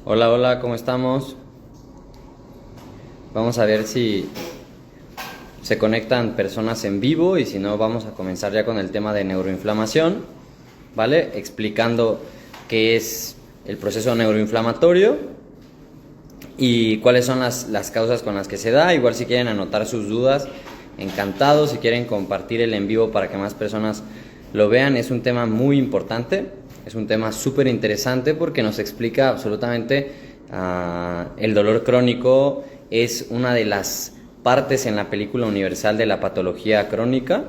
Hola, hola, ¿cómo estamos? Vamos a ver si se conectan personas en vivo y si no, vamos a comenzar ya con el tema de neuroinflamación, ¿vale? Explicando qué es el proceso neuroinflamatorio y cuáles son las causas con las que se da. Igual si quieren anotar sus dudas, encantado. Si quieren compartir el en vivo para que más personas lo vean, es un tema muy importante. Es un tema súper interesante porque nos explica absolutamente el dolor crónico. Es una de las partes en la película universal de la patología crónica.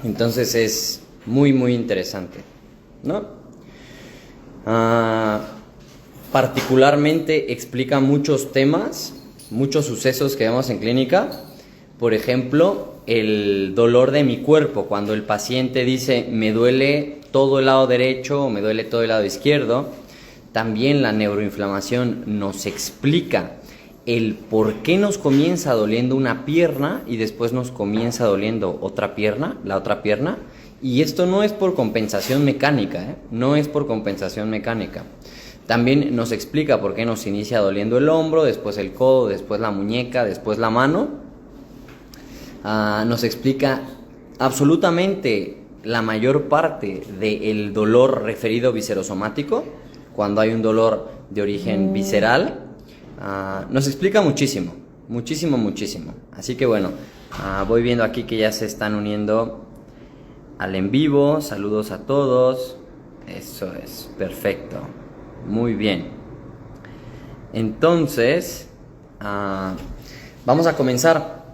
Entonces es muy, muy interesante, ¿no? Particularmente explica muchos temas, muchos sucesos que vemos en clínica. Por ejemplo, el dolor de mi cuerpo, cuando el paciente dice me duele todo el lado derecho o me duele todo el lado izquierdo. También la neuroinflamación nos explica el por qué nos comienza doliendo una pierna y después nos comienza doliendo otra pierna, la otra pierna. Y esto no es por compensación mecánica, no es por compensación mecánica. También nos explica por qué nos inicia doliendo el hombro, después el codo, después la muñeca, después la mano. Nos explica absolutamente la mayor parte del dolor referido viscerosomático, cuando hay un dolor de origen visceral. Nos explica muchísimo, muchísimo, muchísimo. Así que bueno, voy viendo aquí que ya se están uniendo al en vivo. Saludos a todos. Eso es, perfecto. Muy bien. Entonces, vamos a comenzar.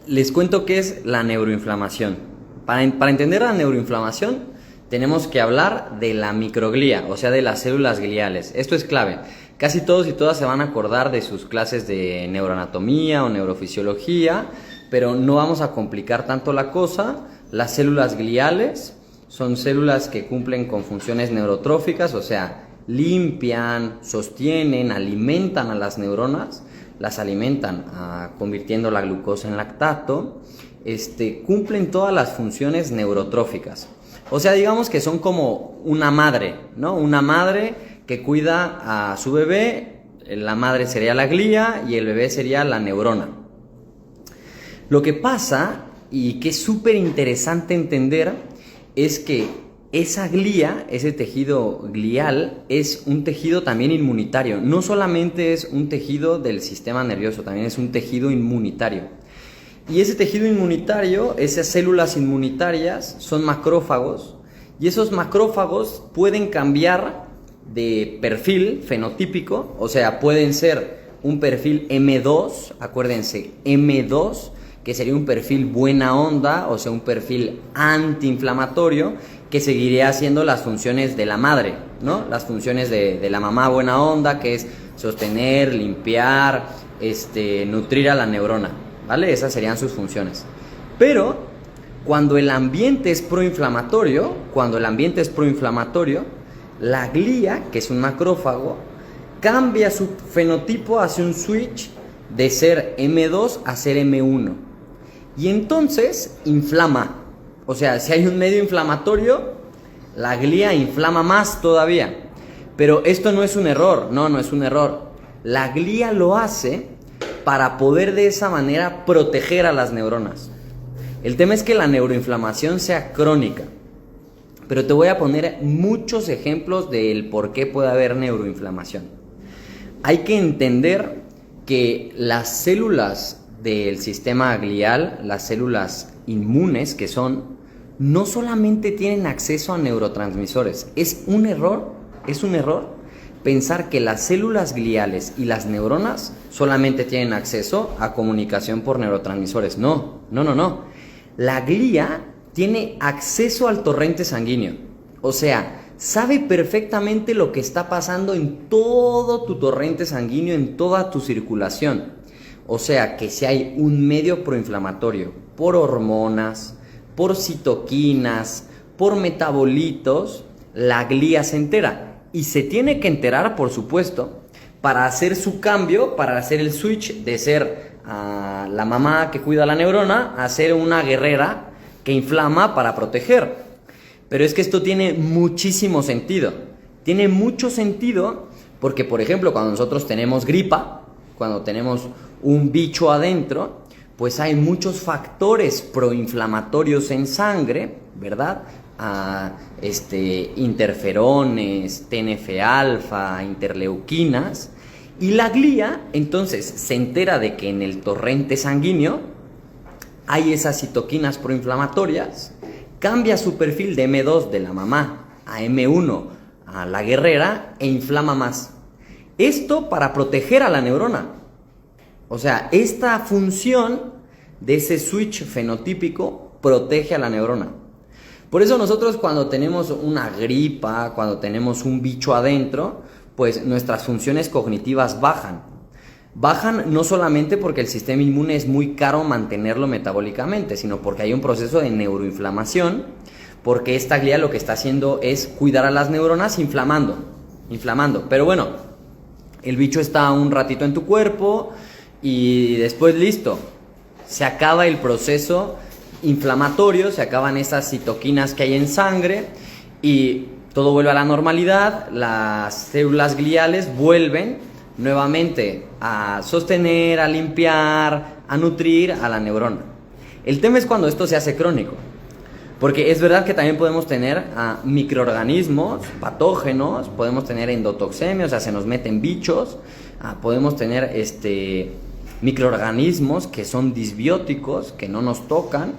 Les cuento qué es la neuroinflamación. Para entender la neuroinflamación, tenemos que hablar de la microglía, o sea, de las células gliales. Esto es clave. Casi todos y todas se van a acordar de sus clases de neuroanatomía o neurofisiología, pero no vamos a complicar tanto la cosa. Las células gliales son células que cumplen con funciones neurotróficas, o sea, limpian, sostienen, alimentan a las neuronas, las alimentan convirtiendo la glucosa en lactato, cumplen todas las funciones neurotróficas. O sea, digamos que son como una madre, ¿no? Una madre que cuida a su bebé. La madre sería la glía y el bebé sería la neurona. Lo que pasa, y que es súper interesante entender, es que esa glía, ese tejido glial, es un tejido también inmunitario. No solamente es un tejido del sistema nervioso, también es un tejido inmunitario. Y ese tejido inmunitario, esas células inmunitarias, son macrófagos. Y esos macrófagos pueden cambiar de perfil fenotípico, o sea, pueden ser un perfil M2, acuérdense, M2, que sería un perfil buena onda, o sea, un perfil antiinflamatorio, que seguiría haciendo las funciones de la madre, ¿no? Las funciones de la mamá buena onda, que es sostener, limpiar, nutrir a la neurona, ¿vale? Esas serían sus funciones. Pero cuando el ambiente es proinflamatorio, la glía, que es un macrófago, cambia su fenotipo, hace un switch de ser M2 a ser M1. Y entonces inflama. O sea, si hay un medio inflamatorio, la glía inflama más todavía. Pero esto no es un error, no es un error. La glía lo hace para poder de esa manera proteger a las neuronas. El tema es que la neuroinflamación sea crónica. Pero te voy a poner muchos ejemplos del por qué puede haber neuroinflamación. Hay que entender que las células del sistema glial, las células inmunes que son, no solamente tienen acceso a neurotransmisores. Es un error pensar que las células gliales y las neuronas solamente tienen acceso a comunicación por neurotransmisores. No. La glía tiene acceso al torrente sanguíneo. O sea, sabe perfectamente lo que está pasando en todo tu torrente sanguíneo, en toda tu circulación. O sea, que si hay un medio proinflamatorio por hormonas, por citoquinas, por metabolitos, la glía se entera. Y se tiene que enterar, por supuesto, para hacer su cambio, para hacer el switch de ser la mamá que cuida a la neurona a ser una guerrera que inflama para proteger. Pero es que esto tiene muchísimo sentido. Tiene mucho sentido Porque, por ejemplo, cuando nosotros tenemos gripa, cuando tenemos un bicho adentro, pues hay muchos factores proinflamatorios en sangre, ¿verdad? Interferones, TNF-alfa, interleuquinas. Y la glía, entonces, se entera de que en el torrente sanguíneo hay esas citoquinas proinflamatorias, cambia su perfil de M2 de la mamá a M1 a la guerrera e inflama más. Esto para proteger a la neurona. O sea, esta función de ese switch fenotípico protege a la neurona. Por eso nosotros cuando tenemos una gripa, cuando tenemos un bicho adentro, pues nuestras funciones cognitivas bajan. Bajan no solamente porque el sistema inmune es muy caro mantenerlo metabólicamente, sino porque hay un proceso de neuroinflamación, porque esta glía lo que está haciendo es cuidar a las neuronas inflamando. Pero bueno, el bicho está un ratito en tu cuerpo y después listo, se acaba el proceso inflamatorio, se acaban esas citoquinas que hay en sangre y todo vuelve a la normalidad, las células gliales vuelven nuevamente a sostener, a limpiar, a nutrir a la neurona. El tema es cuando esto se hace crónico, porque es verdad que también podemos tener microorganismos patógenos, podemos tener endotoxemia, o sea, se nos meten bichos, podemos tener microorganismos que son disbióticos, que no nos tocan,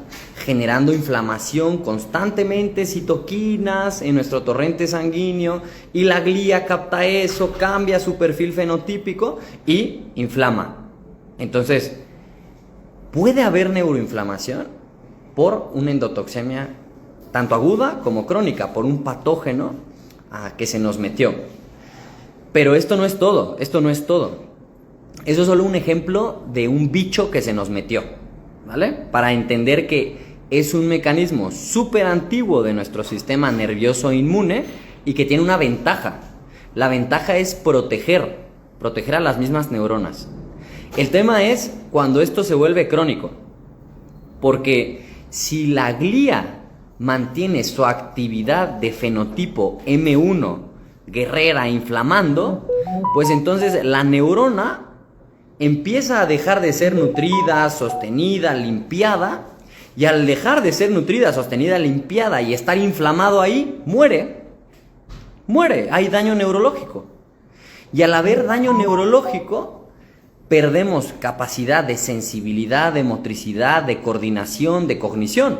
generando inflamación constantemente, citoquinas en nuestro torrente sanguíneo, y la glía capta eso, cambia su perfil fenotípico y inflama. Entonces, puede haber neuroinflamación por una endotoxemia tanto aguda como crónica, por un patógeno que se nos metió. Pero esto no es todo. Eso es solo un ejemplo de un bicho que se nos metió, ¿vale? Para entender que es un mecanismo súper antiguo de nuestro sistema nervioso inmune y que tiene una ventaja. La ventaja es proteger a las mismas neuronas. El tema es cuando esto se vuelve crónico, porque si la glía mantiene su actividad de fenotipo M1, guerrera, inflamando, pues entonces la neurona empieza a dejar de ser nutrida, sostenida, limpiada, y al dejar de ser nutrida, sostenida, limpiada y estar inflamado ahí, muere, hay daño neurológico. Y al haber daño neurológico, perdemos capacidad de sensibilidad, de motricidad, de coordinación, de cognición.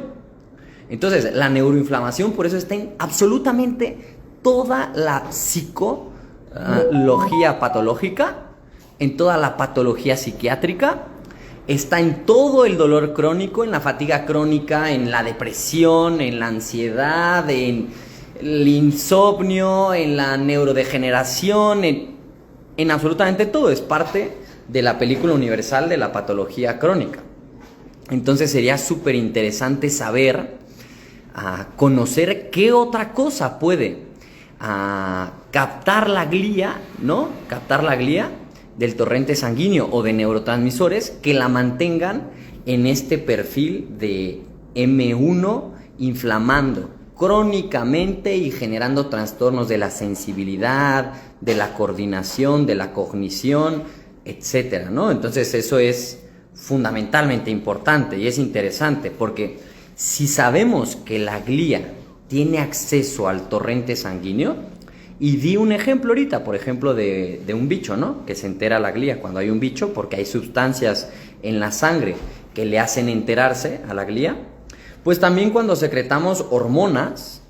Entonces, la neuroinflamación por eso está en absolutamente toda la psicología patológica, en toda la patología psiquiátrica, está en todo el dolor crónico, en la fatiga crónica, en la depresión, en la ansiedad, en el insomnio, en la neurodegeneración, en absolutamente todo. Es parte de la película universal de la patología crónica. Entonces sería súper interesante saber, conocer qué otra cosa puede captar la glía, ¿no? Captar la glía del torrente sanguíneo o de neurotransmisores que la mantengan en este perfil de M1 inflamando crónicamente y generando trastornos de la sensibilidad, de la coordinación, de la cognición, etcétera, ¿no? Entonces eso es fundamentalmente importante y es interesante porque si sabemos que la glía tiene acceso al torrente sanguíneo, y di un ejemplo ahorita, por ejemplo, de un bicho, ¿no? Que se entera la glía cuando hay un bicho porque hay sustancias en la sangre que le hacen enterarse a la glía. Pues también cuando secretamos hormonas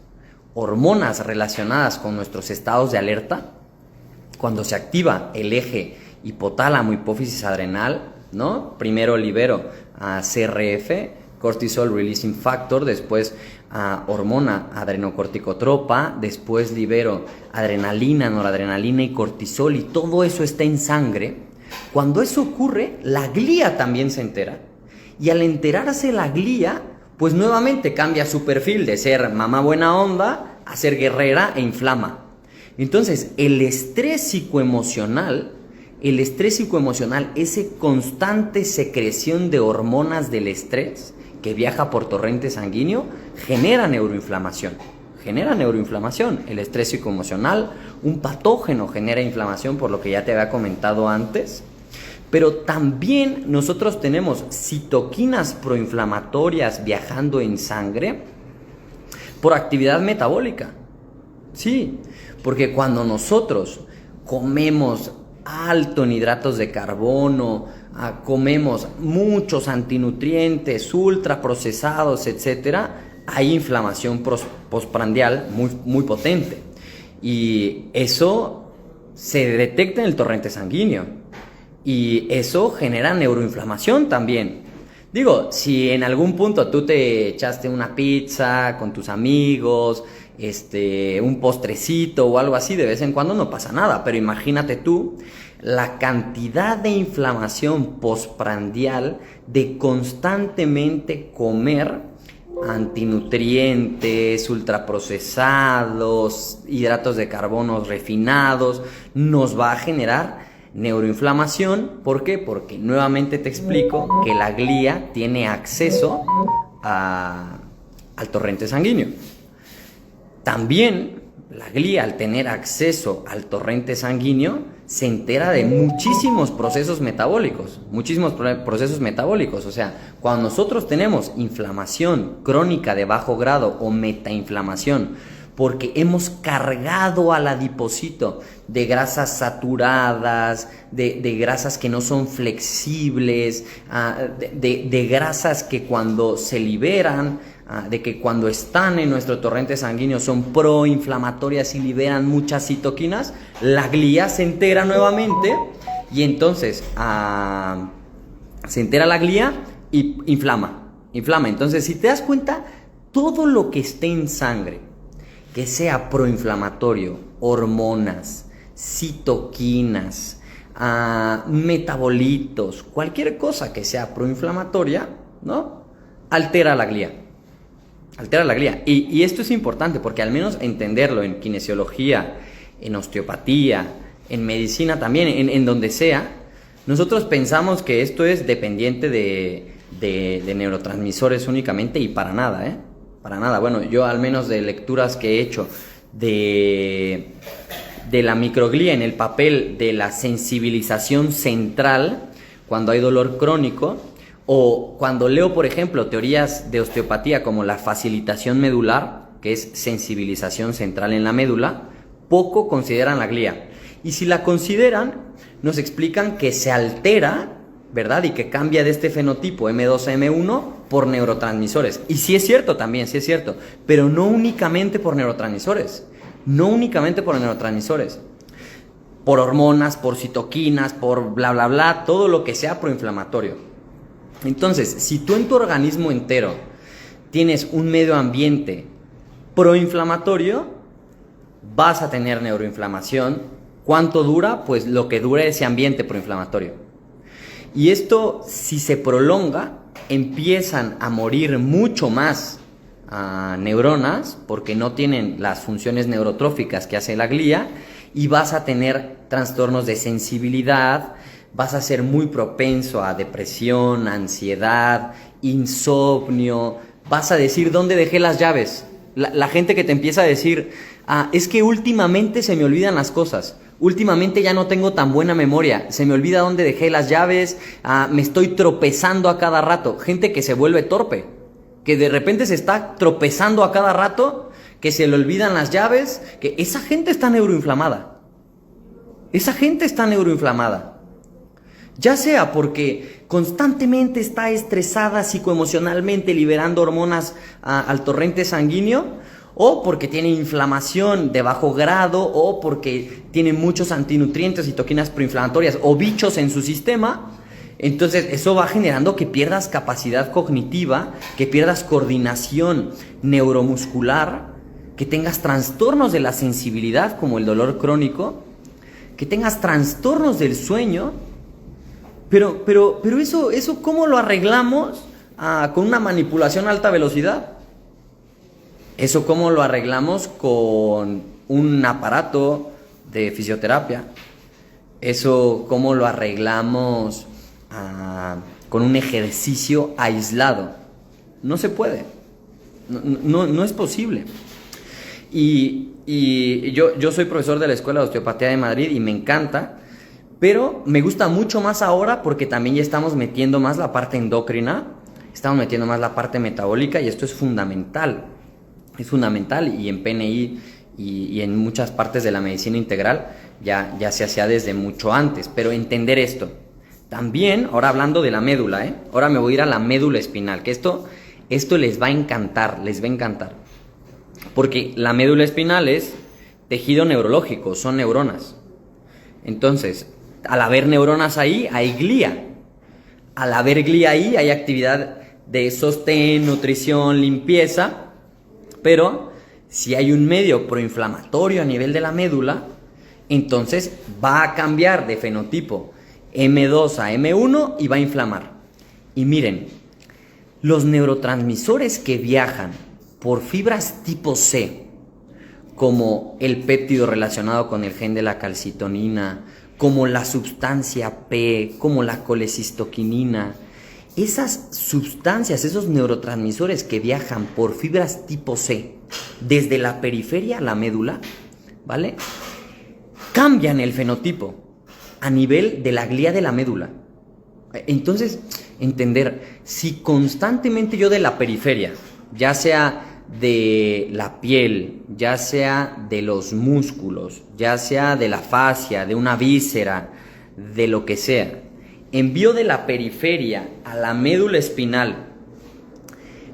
relacionadas con nuestros estados de alerta, cuando se activa el eje hipotálamo, hipófisis adrenal, ¿no? Primero libero a CRF, Cortisol Releasing Factor, después hormona adrenocorticotropa, después libero adrenalina, noradrenalina y cortisol, y todo eso está en sangre. Cuando eso ocurre, la glía también se entera, y al enterarse la glía, pues nuevamente cambia su perfil de ser mamá buena onda a ser guerrera e inflama. Entonces, el estrés psicoemocional, esa constante secreción de hormonas del estrés que viaja por torrente sanguíneo, genera neuroinflamación, genera neuroinflamación. El estrés psicoemocional, un patógeno genera inflamación, por lo que ya te había comentado antes. Pero también nosotros tenemos citoquinas proinflamatorias viajando en sangre por actividad metabólica. Sí, porque cuando nosotros comemos alto en hidratos de carbono, comemos muchos antinutrientes, ultraprocesados, etcétera, hay inflamación postprandial muy potente. Y eso se detecta en el torrente sanguíneo. Y eso genera neuroinflamación también. Digo, si en algún punto tú te echaste una pizza con tus amigos, un postrecito o algo así, de vez en cuando no pasa nada. Pero imagínate tú la cantidad de inflamación postprandial de constantemente comer antinutrientes, ultraprocesados, hidratos de carbono refinados, nos va a generar neuroinflamación. ¿Por qué? Porque nuevamente te explico que la glía tiene acceso al torrente sanguíneo. También la glía, al tener acceso al torrente sanguíneo, se entera de muchísimos procesos metabólicos. O sea, cuando nosotros tenemos inflamación crónica de bajo grado o metainflamación, porque hemos cargado al adipocito de grasas saturadas, de grasas que no son flexibles, de grasas que cuando se liberan, de que cuando están en nuestro torrente sanguíneo son proinflamatorias y liberan muchas citoquinas, la glía se entera nuevamente y entonces se entera la glía y inflama. Entonces, si te das cuenta, todo lo que esté en sangre, que sea proinflamatorio, hormonas, citoquinas, metabolitos, cualquier cosa que sea proinflamatoria, ¿no? Altera la glía. Y esto es importante porque al menos entenderlo en kinesiología, en osteopatía, en medicina también, en donde sea, nosotros pensamos que esto es dependiente de neurotransmisores únicamente y para nada, ¿eh? Para nada. Bueno, yo al menos de lecturas que he hecho de la microglía en el papel de la sensibilización central cuando hay dolor crónico, o cuando leo, por ejemplo, teorías de osteopatía como la facilitación medular, que es sensibilización central en la médula, poco consideran la glía. Y si la consideran, nos explican que se altera, ¿verdad? Y que cambia de este fenotipo M2 a M1 por neurotransmisores. Y sí es cierto también, sí es cierto, pero no únicamente por neurotransmisores. Por hormonas, por citoquinas, por bla, bla, bla, todo lo que sea proinflamatorio. Entonces, si tú en tu organismo entero tienes un medio ambiente proinflamatorio, vas a tener neuroinflamación. ¿Cuánto dura? Pues lo que dure ese ambiente proinflamatorio. Y esto, si se prolonga, empiezan a morir mucho más neuronas porque no tienen las funciones neurotróficas que hace la glía, y vas a tener trastornos de sensibilidad, vas a ser muy propenso a depresión, ansiedad, insomnio, vas a decir ¿dónde dejé las llaves? La gente que te empieza a decir, es que últimamente se me olvidan las cosas, últimamente ya no tengo tan buena memoria, se me olvida dónde dejé las llaves, me estoy tropezando a cada rato. Gente que se vuelve torpe, que de repente se está tropezando a cada rato, que se le olvidan las llaves, que esa gente está neuroinflamada. Ya sea porque constantemente está estresada psicoemocionalmente liberando hormonas al torrente sanguíneo, o porque tiene inflamación de bajo grado, o porque tiene muchos antinutrientes y toxinas proinflamatorias o bichos en su sistema. Entonces eso va generando que pierdas capacidad cognitiva, que pierdas coordinación neuromuscular, que tengas trastornos de la sensibilidad como el dolor crónico, que tengas trastornos del sueño. Pero eso ¿cómo lo arreglamos? Con una manipulación a alta velocidad. Eso ¿cómo lo arreglamos? Con un aparato de fisioterapia. Eso ¿cómo lo arreglamos? Con un ejercicio aislado. No se puede. No es posible. Y yo soy profesor de la Escuela de Osteopatía de Madrid y me encanta, pero me gusta mucho más ahora porque también ya estamos metiendo más la parte endocrina, estamos metiendo más la parte metabólica y esto es fundamental. Es fundamental y en PNI y en muchas partes de la medicina integral ya se hacía desde mucho antes, pero entender esto. También, ahora hablando de la médula, ahora me voy a ir a la médula espinal, que esto les va a encantar, les va a encantar. Porque la médula espinal es tejido neurológico, son neuronas. Entonces, al haber neuronas ahí, hay glía. Al haber glía ahí, hay actividad de sostén, nutrición, limpieza. Pero si hay un medio proinflamatorio a nivel de la médula, entonces va a cambiar de fenotipo M2 a M1 y va a inflamar. Y miren, los neurotransmisores que viajan por fibras tipo C, como el péptido relacionado con el gen de la calcitonina, como la sustancia P, como la colecistoquinina, esas sustancias, esos neurotransmisores que viajan por fibras tipo C, desde la periferia a la médula, ¿vale? Cambian el fenotipo a nivel de la glía de la médula. Entonces, entender, si constantemente yo de la periferia, ya sea de la piel, ya sea de los músculos, ya sea de la fascia, de una víscera, de lo que sea, envío de la periferia a la médula espinal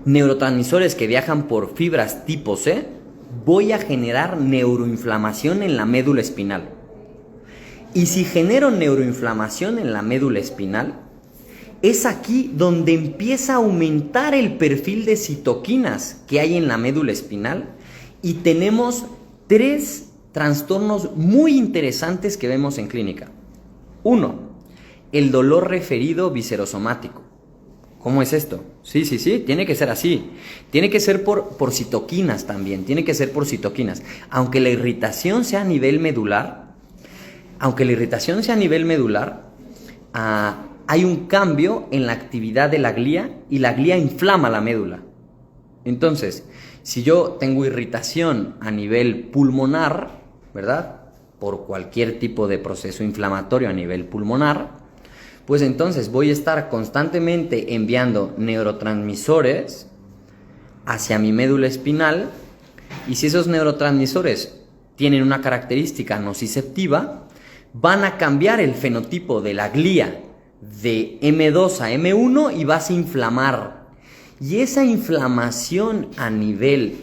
neurotransmisores que viajan por fibras tipo C, voy a generar neuroinflamación en la médula espinal. Y si genero neuroinflamación en la médula espinal, es aquí donde empieza a aumentar el perfil de citoquinas que hay en la médula espinal y tenemos 3 trastornos muy interesantes que vemos en clínica. 1, el dolor referido viscerosomático. ¿Cómo es esto? Sí, tiene que ser así. Tiene que ser por citoquinas también, tiene que ser por citoquinas. Aunque la irritación sea a nivel medular, hay un cambio en la actividad de la glía y la glía inflama la médula. Entonces, si yo tengo irritación a nivel pulmonar, ¿verdad? Por cualquier tipo de proceso inflamatorio a nivel pulmonar, pues entonces voy a estar constantemente enviando neurotransmisores hacia mi médula espinal y si esos neurotransmisores tienen una característica nociceptiva, van a cambiar el fenotipo de la glía de M2 a M1 y vas a inflamar. Y esa inflamación a nivel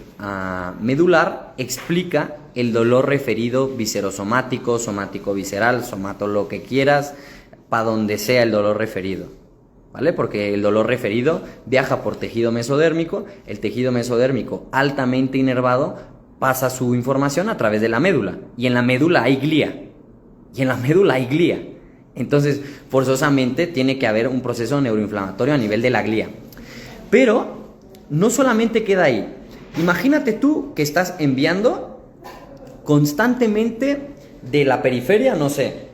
medular explica el dolor referido viscerosomático, somático-visceral, somato lo que quieras, para donde sea el dolor referido, ¿vale? Porque el dolor referido viaja por tejido mesodérmico, el tejido mesodérmico altamente inervado pasa su información a través de la médula, y en la médula hay glía, entonces forzosamente tiene que haber un proceso neuroinflamatorio a nivel de la glía. Pero no solamente queda ahí, imagínate tú que estás enviando constantemente de la periferia, no sé,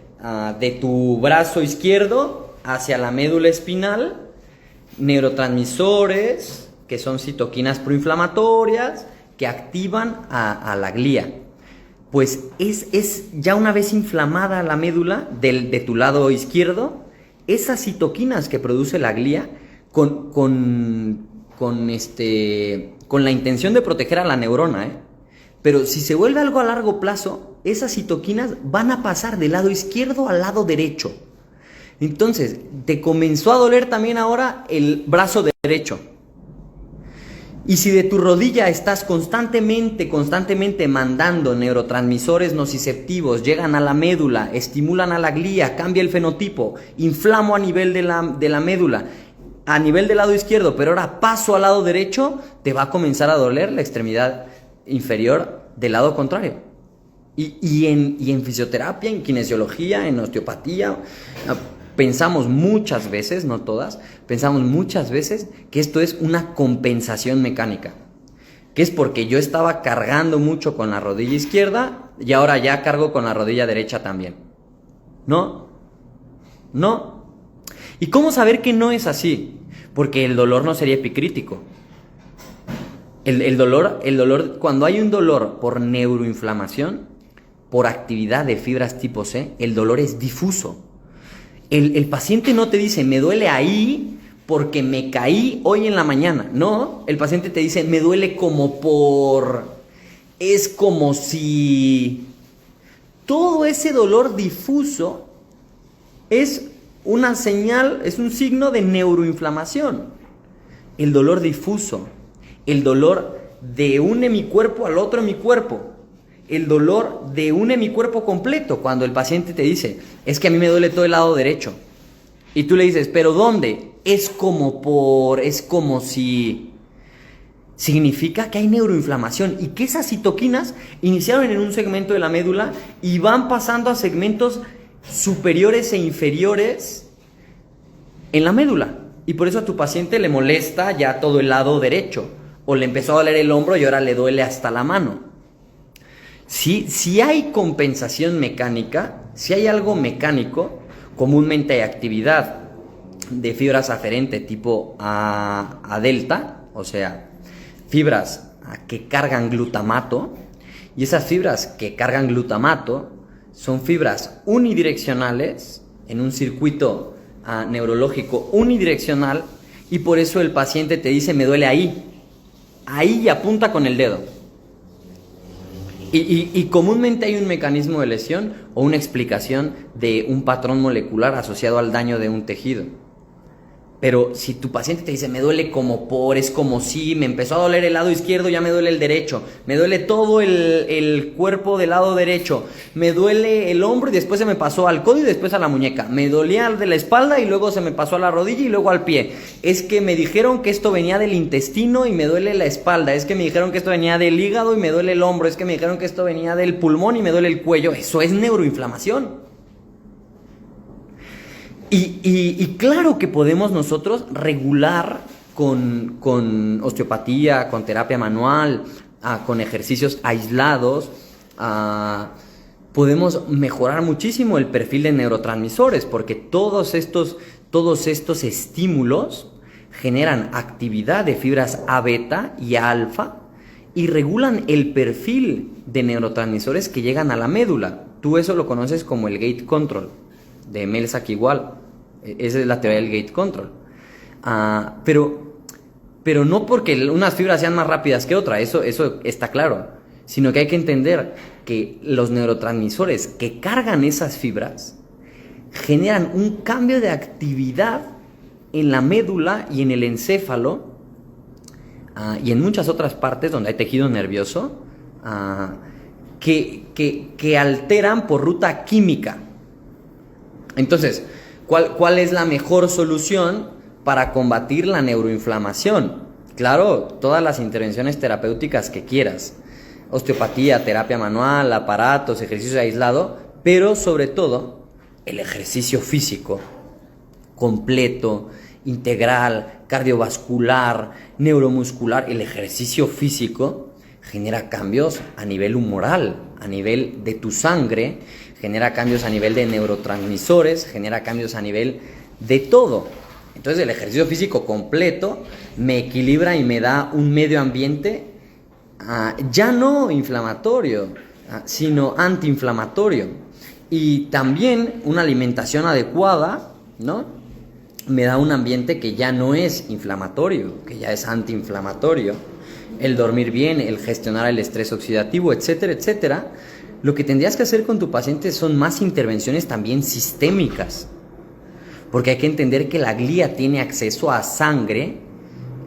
de tu brazo izquierdo hacia la médula espinal, neurotransmisores que son citoquinas proinflamatorias que activan a la glía. Pues es ya una vez inflamada la médula de tu lado izquierdo, esas citoquinas que produce la glía con la intención de proteger a la neurona, pero si se vuelve algo a largo plazo, esas citoquinas van a pasar del lado izquierdo al lado derecho. Entonces, te comenzó a doler también ahora el brazo derecho. Y si de tu rodilla estás constantemente mandando neurotransmisores nociceptivos, llegan a la médula, estimulan a la glía, cambia el fenotipo, inflamo a nivel de la médula, a nivel del lado izquierdo, pero ahora paso al lado derecho, te va a comenzar a doler la extremidad inferior del lado contrario. Y en fisioterapia, en kinesiología, en osteopatía, pensamos muchas veces, no todas, pensamos muchas veces que esto es una compensación mecánica. Que es porque yo estaba cargando mucho con la rodilla izquierda y ahora ya cargo con la rodilla derecha también. ¿No? ¿Y cómo saber que no es así? Porque el dolor no sería epicrítico. El dolor, cuando hay un dolor por neuroinflamación, por actividad de fibras tipo C, el dolor es difuso. El paciente no te dice, me duele ahí porque me caí hoy en la mañana. No, el paciente te dice, me duele como por... Es como si... Todo ese dolor difuso es una señal, es un signo de neuroinflamación. El dolor difuso, el dolor de un hemicuerpo al otro hemicuerpo, el dolor de un hemicuerpo completo. Cuando el paciente te dice, es que a mí me duele todo el lado derecho. Y tú le dices, ¿pero dónde? Es como si... Significa que hay neuroinflamación y que esas citoquinas iniciaron en un segmento de la médula y van pasando a segmentos superiores e inferiores en la médula. Y por eso a tu paciente le molesta ya todo el lado derecho. O le empezó a doler el hombro y ahora le duele hasta la mano. Si hay compensación mecánica, si hay algo mecánico, comúnmente hay actividad de fibras aferente tipo A delta, o sea, fibras que cargan glutamato, y esas fibras que cargan glutamato son fibras unidireccionales en un circuito neurológico unidireccional, y por eso el paciente te dice, me duele ahí y apunta con el dedo. Y comúnmente hay un mecanismo de lesión o una explicación de un patrón molecular asociado al daño de un tejido. Pero si tu paciente te dice, me duele es como si me empezó a doler el lado izquierdo, ya me duele el derecho, me duele todo el cuerpo del lado derecho, me duele el hombro y después se me pasó al codo y después a la muñeca, me dolía de la espalda y luego se me pasó a la rodilla y luego al pie, es que me dijeron que esto venía del intestino y me duele la espalda, es que me dijeron que esto venía del hígado y me duele el hombro, es que me dijeron que esto venía del pulmón y me duele el cuello. Eso es neuroinflamación. Y claro que podemos nosotros regular con osteopatía, con terapia manual, con ejercicios aislados, podemos mejorar muchísimo el perfil de neurotransmisores, porque todos estos estímulos generan actividad de fibras A beta y A alfa y regulan el perfil de neurotransmisores que llegan a la médula. Tú eso lo conoces como el gate control, de Melzack igual. Esa es la teoría del gate control. Pero no porque unas fibras sean más rápidas que otras, eso está claro, sino que hay que entender que los neurotransmisores que cargan esas fibras generan un cambio de actividad en la médula y en el encéfalo y en muchas otras partes donde hay tejido nervioso que alteran por ruta química. Entonces, ¿cuál es la mejor solución para combatir la neuroinflamación? Claro, todas las intervenciones terapéuticas que quieras. Osteopatía, terapia manual, aparatos, ejercicio aislado, pero sobre todo el ejercicio físico completo, integral, cardiovascular, neuromuscular. El ejercicio físico genera cambios a nivel humoral, a nivel de tu sangre, genera cambios a nivel de neurotransmisores, genera cambios a nivel de todo. Entonces el ejercicio físico completo me equilibra y me da un medio ambiente ya no inflamatorio, sino antiinflamatorio. Y también una alimentación adecuada, ¿no? Me da un ambiente que ya no es inflamatorio, que ya es antiinflamatorio. El dormir bien, el gestionar el estrés oxidativo, etcétera, etcétera. Lo que tendrías que hacer con tu paciente son más intervenciones también sistémicas, porque hay que entender que la glía tiene acceso a sangre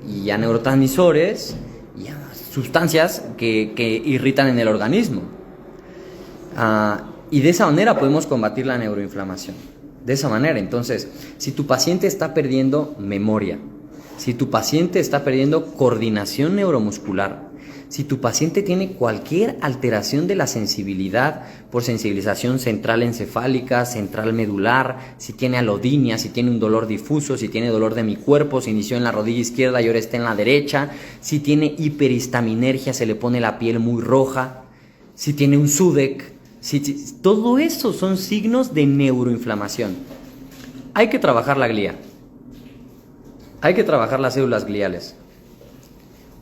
y a neurotransmisores y a sustancias que irritan en el organismo. Y de esa manera podemos combatir la neuroinflamación. De esa manera, entonces, si tu paciente está perdiendo memoria, si tu paciente está perdiendo coordinación neuromuscular, si tu paciente tiene cualquier alteración de la sensibilidad por sensibilización central encefálica, central medular, si tiene alodinia, si tiene un dolor difuso, si tiene dolor de mi cuerpo, se inició en la rodilla izquierda y ahora está en la derecha, si tiene hiperhistaminergia, se le pone la piel muy roja, si tiene un SUDEC, todo eso son signos de neuroinflamación. Hay que trabajar la glía, hay que trabajar las células gliales.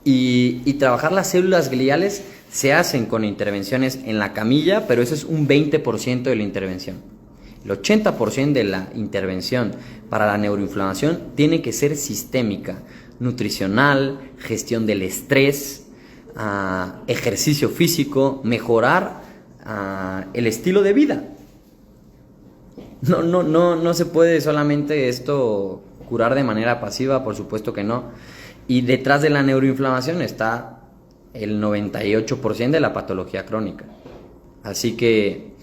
Y trabajar las células gliales se hacen con intervenciones en la camilla, pero eso es un 20% de la intervención. El 80% de la intervención para la neuroinflamación tiene que ser sistémica, nutricional, gestión del estrés, ejercicio físico, mejorar el estilo de vida. No se puede solamente esto curar de manera pasiva, por supuesto que no. Y detrás de la neuroinflamación está el 98% de la patología crónica. Así que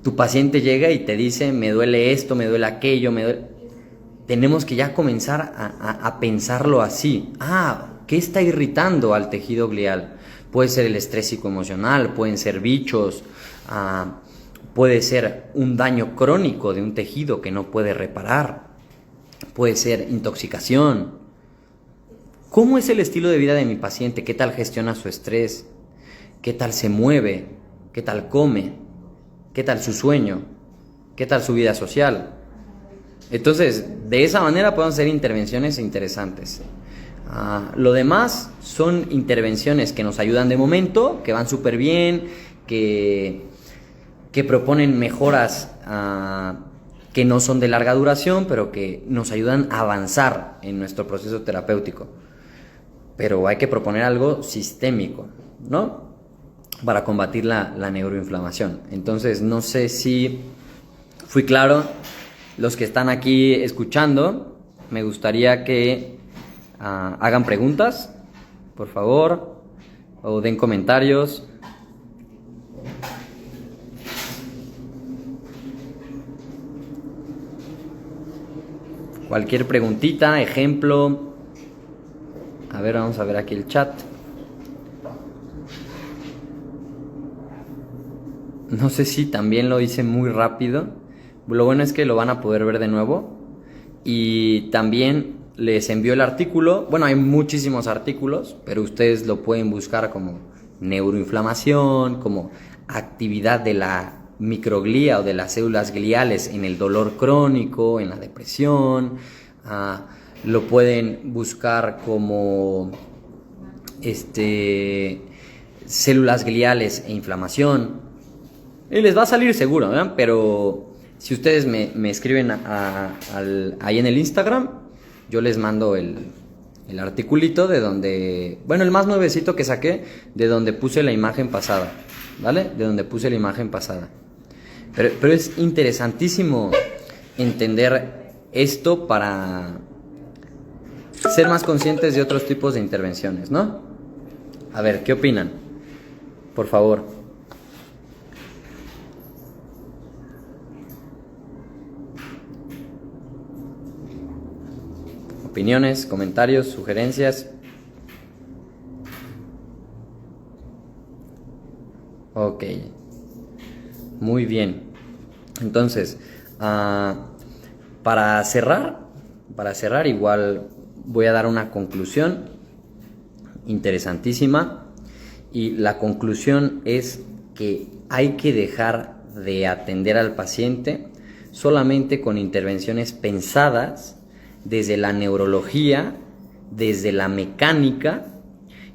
tu paciente llega y te dice, me duele esto, me duele aquello, tenemos que ya comenzar a pensarlo así. ¿Qué está irritando al tejido glial? Puede ser el estrés psicoemocional, pueden ser bichos, puede ser un daño crónico de un tejido que no puede reparar, puede ser intoxicación. ¿Cómo es el estilo de vida de mi paciente? ¿Qué tal gestiona su estrés? ¿Qué tal se mueve? ¿Qué tal come? ¿Qué tal su sueño? ¿Qué tal su vida social? Entonces, de esa manera podemos hacer intervenciones interesantes. Lo demás son intervenciones que nos ayudan de momento, que van súper bien, que proponen mejoras que no son de larga duración, pero que nos ayudan a avanzar en nuestro proceso terapéutico. Pero hay que proponer algo sistémico, ¿no? Para combatir la neuroinflamación. Entonces, no sé si fui claro. Los que están aquí escuchando, me gustaría que hagan preguntas, por favor, o den comentarios. Cualquier preguntita, ejemplo. A ver, vamos a ver aquí el chat. No sé si también lo hice muy rápido. Lo bueno es que lo van a poder ver de nuevo. Y también les envío el artículo. Bueno, hay muchísimos artículos, pero ustedes lo pueden buscar como neuroinflamación, como actividad de la microglía o de las células gliales en el dolor crónico, en la depresión. Lo pueden buscar como células gliales e inflamación. Y les va a salir seguro, ¿verdad? Pero si ustedes me escriben ahí en el Instagram, yo les mando el articulito de donde... Bueno, el más nuevecito que saqué, de donde puse la imagen pasada, ¿vale? De donde puse la imagen pasada. Pero es interesantísimo entender esto para ser más conscientes de otros tipos de intervenciones, ¿no? A ver, ¿qué opinan? Por favor. Opiniones, comentarios, sugerencias. Ok. Muy bien. Entonces, para cerrar igual voy a dar una conclusión interesantísima. Y la conclusión es que hay que dejar de atender al paciente solamente con intervenciones pensadas desde la neurología, desde la mecánica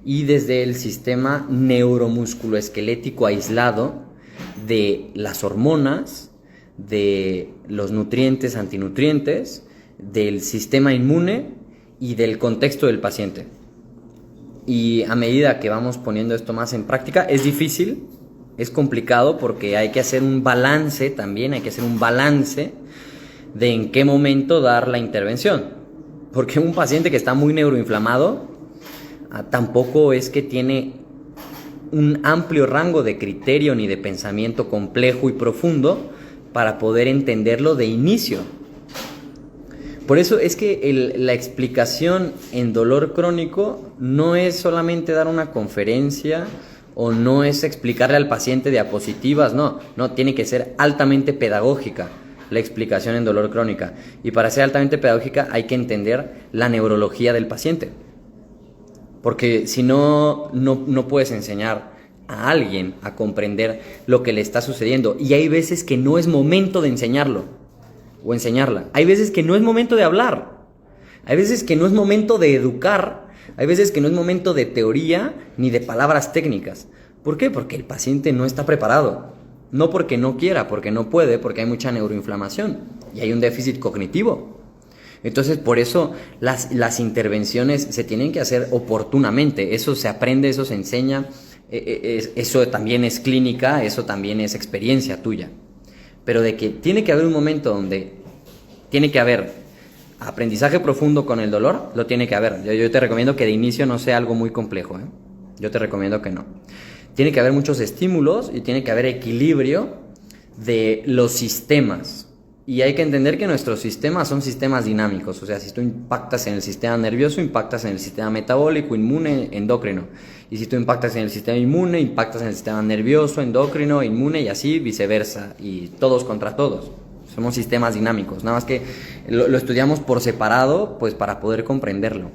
y desde el sistema neuromusculoesquelético aislado de las hormonas, de los nutrientes, antinutrientes, del sistema inmune y del contexto del paciente. Y a medida que vamos poniendo esto más en práctica, es difícil, es complicado porque hay que hacer un balance también, hay que hacer un balance de en qué momento dar la intervención. Porque un paciente que está muy neuroinflamado tampoco es que tiene un amplio rango de criterio ni de pensamiento complejo y profundo para poder entenderlo de inicio. Por eso es que la explicación en dolor crónico no es solamente dar una conferencia o no es explicarle al paciente diapositivas, no, tiene que ser altamente pedagógica la explicación en dolor crónica. Y para ser altamente pedagógica hay que entender la neurología del paciente. Porque si no puedes enseñar a alguien a comprender lo que le está sucediendo. Y hay veces que no es momento de enseñarlo o enseñarla. Hay veces que no es momento de hablar. Hay veces que no es momento de educar Hay veces que no es momento de teoría ni de palabras técnicas. ¿Por qué? Porque el paciente no está preparado. No porque no quiera, porque no puede, porque hay mucha neuroinflamación y hay un déficit cognitivo. Entonces, por eso las intervenciones se tienen que hacer oportunamente. Eso se aprende, eso se enseña, eso también es clínica, eso también es experiencia tuya. Pero de que tiene que haber un momento donde tiene que haber aprendizaje profundo con el dolor, lo tiene que haber. Yo te recomiendo que de inicio no sea algo muy complejo, ¿eh? Yo te recomiendo que no. Tiene que haber muchos estímulos y tiene que haber equilibrio de los sistemas. Y hay que entender que nuestros sistemas son sistemas dinámicos. O sea, si tú impactas en el sistema nervioso, impactas en el sistema metabólico, inmune, endocrino. Y si tú impactas en el sistema inmune, impactas en el sistema nervioso, endocrino, inmune y así viceversa. Y todos contra todos. Somos sistemas dinámicos. Nada más que lo estudiamos por separado, pues para poder comprenderlo.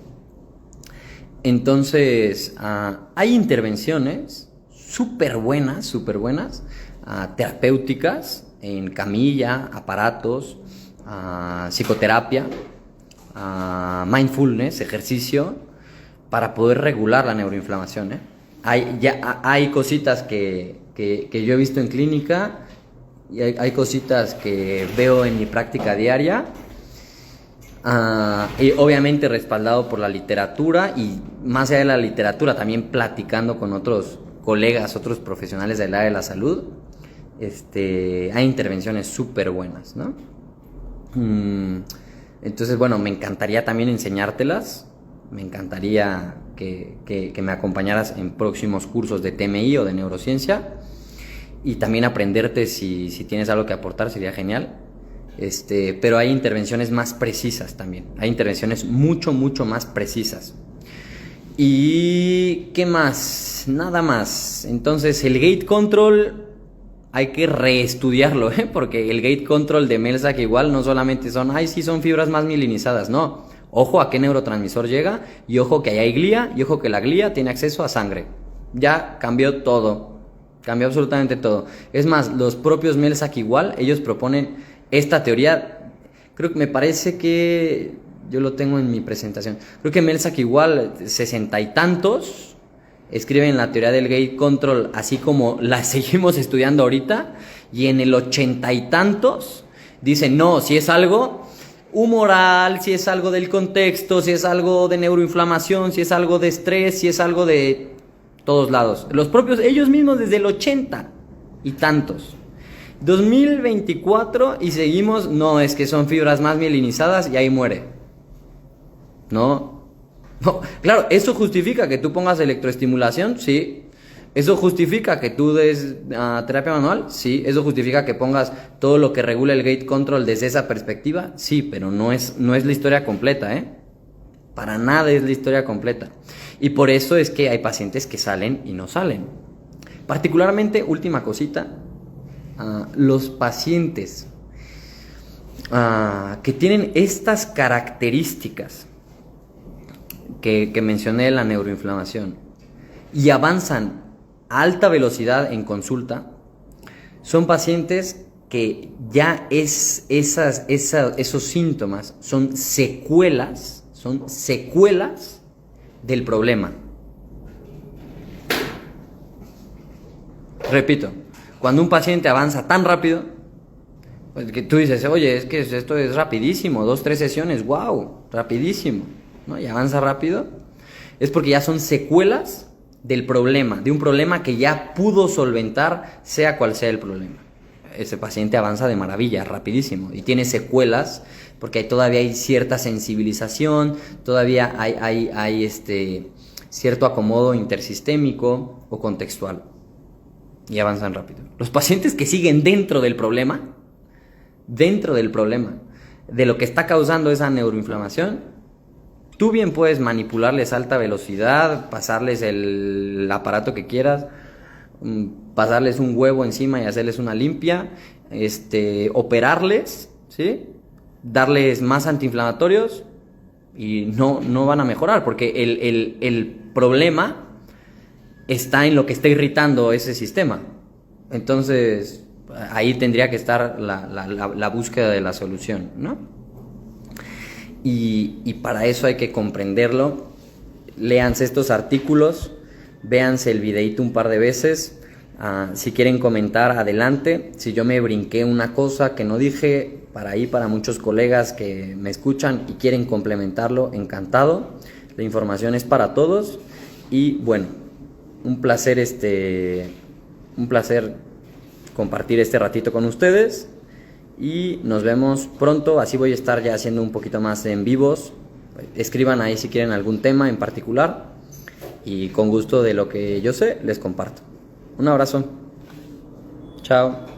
Entonces, hay intervenciones súper buenas, terapéuticas, en camilla, aparatos, psicoterapia, mindfulness, ejercicio, para poder regular la neuroinflamación, ¿eh? Hay cositas que yo he visto en clínica y hay cositas que veo en mi práctica diaria, y obviamente respaldado por la literatura y más allá de la literatura, también platicando con otros colegas, otros profesionales del área de la salud. Hay intervenciones súper buenas, ¿no? Entonces, bueno, me encantaría también enseñártelas. Me encantaría que me acompañaras en próximos cursos de TMI o de neurociencia. Y también aprenderte si tienes algo que aportar, sería genial. Pero hay intervenciones más precisas también. Hay intervenciones mucho más precisas. ¿Y qué más? Nada más. Entonces, el gate control hay que reestudiarlo, porque el gate control de Melzack igual no solamente son, son fibras más mielinizadas, no. Ojo a qué neurotransmisor llega y ojo que ahí hay glía y ojo que la glía tiene acceso a sangre. Ya cambió todo, cambió absolutamente todo. Es más, los propios Melzack igual, ellos proponen esta teoría, creo que me parece que yo lo tengo en mi presentación. Creo que Melzack igual, 60 y tantos, escriben la teoría del gate control así como la seguimos estudiando ahorita, y en el 80 y tantos dicen, no, si es algo humoral, si es algo del contexto, si es algo de neuroinflamación, si es algo de estrés, si es algo de todos lados. Los propios, ellos mismos desde el 80 y tantos. 2024 y seguimos, no, es que son fibras más mielinizadas y ahí muere. No, claro, ¿eso justifica que tú pongas electroestimulación? Sí. ¿Eso justifica que tú des terapia manual? Sí. ¿Eso justifica que pongas todo lo que regula el gate control desde esa perspectiva? Sí, pero no es la historia completa, ¿eh? Para nada es la historia completa. Y por eso es que hay pacientes que salen y no salen. Particularmente, última cosita, los pacientes que tienen estas características que mencioné de la neuroinflamación y avanzan a alta velocidad en consulta, son pacientes que ya esos síntomas son secuelas del problema. Repito, cuando un paciente avanza tan rápido, pues que tú dices, oye, es que esto es rapidísimo, 2-3 sesiones, wow, rapidísimo, ¿no? Y avanza rápido, es porque ya son secuelas del problema, de un problema que ya pudo solventar, sea cual sea el problema. Ese paciente avanza de maravilla, rapidísimo, y tiene secuelas porque todavía hay cierta sensibilización, todavía hay cierto acomodo intersistémico o contextual, y avanzan rápido. Los pacientes que siguen dentro del problema, de lo que está causando esa neuroinflamación, tú bien puedes manipularles a alta velocidad, pasarles el aparato que quieras, pasarles un huevo encima y hacerles una limpia, operarles, ¿sí? Darles más antiinflamatorios y no van a mejorar, porque el problema está en lo que está irritando ese sistema. Entonces, ahí tendría que estar la búsqueda de la solución, ¿no? Y para eso hay que comprenderlo léanse estos artículos, véanse el videíto un par de veces. Si quieren comentar, adelante. Si yo me brinqué una cosa que no dije, para muchos colegas que me escuchan y quieren complementarlo, encantado. La información es para todos. Y bueno, un placer compartir este ratito con ustedes. Y nos vemos pronto. Así voy a estar ya haciendo un poquito más en vivos. Escriban ahí si quieren algún tema en particular. Y con gusto de lo que yo sé, les comparto. Un abrazo. Chao.